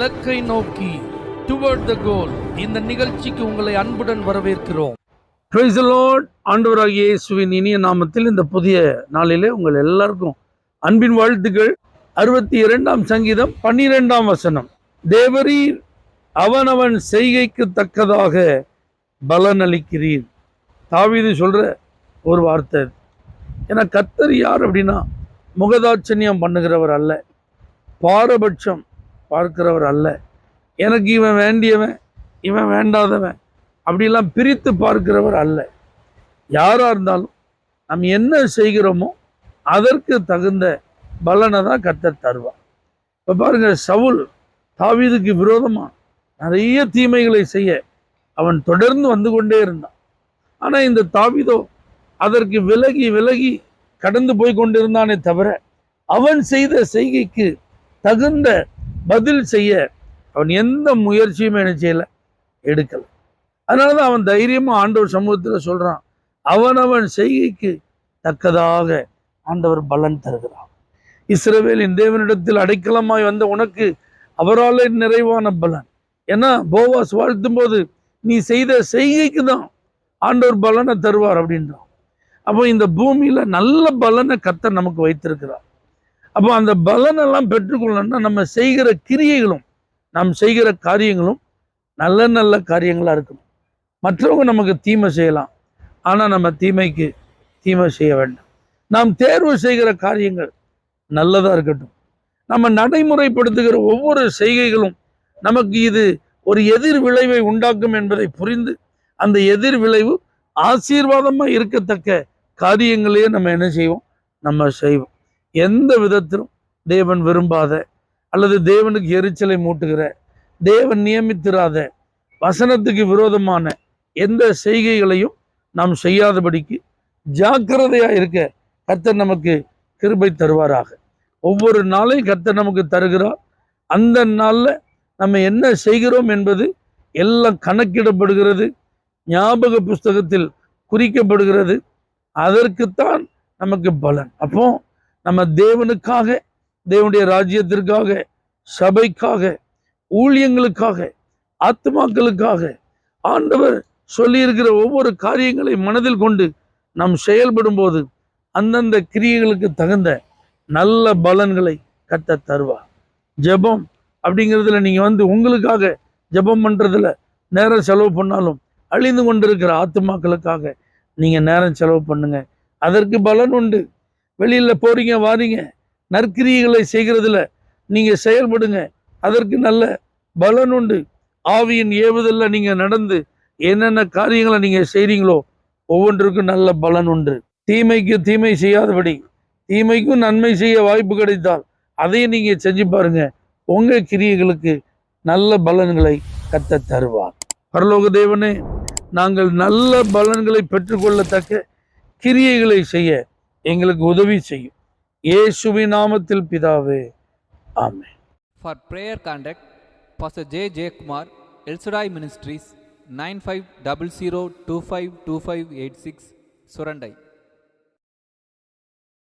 இலக்கை நோக்கி டுவர்ட் த கோல் இந்த நிகழ்ச்சிக்கு உங்களை அன்புடன் வரவேற்கிறோம். Praise the Lord. ஆண்டவராகிய இயேசுவின் இனிய நாமத்தில் இந்த புதிய நாளிலே உங்கள் எல்லாருக்கும் அன்பின் வாழ்த்துக்கள். 62ஆம் சங்கீதம் 12ஆம் வசனம், தேவரீர் அவனவன் செய்கைக்கு தக்கதாக பலன் அளிக்கிறீர். தாவீது சொல்ற ஒரு வார்த்தை. ஏன்னா கர்த்தர் யார் அப்படின்னா முகதாட்சண்யம் பண்ணுகிறவர் அல்ல, பாரபட்சம் பார்க்கிறவர் அல்ல, எனக்கு இவன் வேண்டியவன் இவன் வேண்டாதவன் அப்படிலாம் பிரித்து பார்க்கிறவர் அல்ல. யாராக இருந்தாலும் நம்ம என்ன செய்கிறோமோ அதற்கு தகுந்த பலனை தான் கர்த்தர் தருவார். இப்போ பாருங்க, சவுல் தாவீதுக்கு விரோதமாக நிறைய தீமைகளை செய்ய அவன் தொடர்ந்து வந்து கொண்டே இருந்தான். ஆனால் இந்த தாவீதோ அதற்கு விலகி விலகி கடந்து போய் கொண்டிருந்தானே தவிர அவன் செய்த செய்கைக்கு தகுந்த பதில் செய்ய அவன் எந்த முயற்சியுமே என்ன செய்யல, எடுக்கல. அதனாலதான் அவன் தைரியமா ஆண்டவர் சமூகத்தில் சொல்றான், அவனவன் செய்கைக்கு தக்கதாக ஆண்டவர் பலன் தருகிறான். இஸ்ரவேலின் தேவனிடத்தில் அடைக்கலமாய் வந்த உனக்கு அவரால் நிறைவான பலன். ஏன்னா போவாஸ் வாழ்த்தும் போது நீ செய்த செய்கைக்கு தான் ஆண்டவர் பலனை தருவார் அப்படின்றான். அப்போ இந்த பூமியில நல்ல பலனை கர்த்தர் நமக்கு வைத்திருக்கிறார். அப்போ அந்த பலனெல்லாம் பெற்றுக்கொள்ளணும்னா நம்ம செய்கிற கிரியைகளும் நாம் செய்கிற காரியங்களும் நல்ல நல்ல காரியங்களாக இருக்கணும். மற்றவங்க நமக்கு தீமை செய்யலாம், ஆனால் நம்ம தீமைக்கு தீமை செய்ய வேண்டாம். நாம் தேர்வு செய்கிற காரியங்கள் நல்லதாக இருக்கட்டும். நம்ம நடைமுறைப்படுத்துகிற ஒவ்வொரு செய்கைகளும் நமக்கு இது ஒரு எதிர் விளைவை உண்டாக்கும் என்பதை புரிந்து அந்த எதிர் விளைவு ஆசீர்வாதமாக இருக்கத்தக்க காரியங்களையே நம்ம என்ன செய்வோம், நம்ம செய்வோம். எந்த விதத்திலும் தேவன் விரும்பாத அல்லது தேவனுக்கு எரிச்சலை மூட்டுகிற, தேவன் நியமித்திராத, வசனத்துக்கு விரோதமான எந்த செய்கைகளையும் நாம் செய்யாதபடிக்கு ஜாக்கிரதையா இருக்க கர்த்தர் நமக்கு கிருபை தருவாராக. ஒவ்வொரு நாளையும் கர்த்தர் நமக்கு தருகிறார். அந்த நாளில் நம்ம என்ன செய்கிறோம் என்பது எல்லாம் கணக்கிடப்படுகிறது, ஞாபக புஸ்தகத்தில் குறிக்கப்படுகிறது. அதற்குத்தான் நமக்கு பலன். அப்போ நம்ம தேவனுக்காக, தேவனுடைய ராஜ்யத்திற்காக, சபைக்காக, ஊழியங்களுக்காக, ஆத்மாக்களுக்காக ஆண்டவர் சொல்லியிருக்கிற ஒவ்வொரு காரியங்களை மனதில் கொண்டு நாம் செயல்படும் போது அந்தந்த கிரியைகளுக்கு தகுந்த நல்ல பலன்களை கர்த்தர் தருவார். ஜெபம் அப்படிங்கிறதுல நீங்கள் உங்களுக்காக ஜெபம் பண்ணுறதுல நேரம் செலவு பண்ணாலும் அழிந்து கொண்டிருக்கிற ஆத்மாக்களுக்காக நீங்கள் நேரம் செலவு பண்ணுங்க, அதற்கு பலன் உண்டு. வெளியில் போறீங்க வாரீங்க, நற்கிரியைகளை செய்கிறதுல நீங்கள் செயல்படுங்க, அதற்கு நல்ல பலன் உண்டு. ஆவியின் ஏவுதலில் நீங்கள் நடந்து என்னென்ன காரியங்களை நீங்கள் செய்கிறீங்களோ ஒவ்வொன்றுக்கும் நல்ல பலன் உண்டு. தீமைக்கு தீமை செய்யாதபடி தீமைக்கும் நன்மை செய்ய வாய்ப்பு கிடைத்தால் அதையும் நீங்கள் செஞ்சு பாருங்க, உங்கள் கிரியைகளுக்கு நல்ல பலன்களை கர்த்தர் தருவார். பரலோக தேவனே, நாங்கள் நல்ல பலன்களை பெற்றுக்கொள்ளத்தக்க கிரியைகளை செய்ய எங்களுக்கு உதவி செய்யும். இயேசுவின் நாமத்தில் பிதாவே, ஆமென். For prayer contact, Pastor J. J. Kumar, El Shaddai Ministries, 9500252586, Surandai.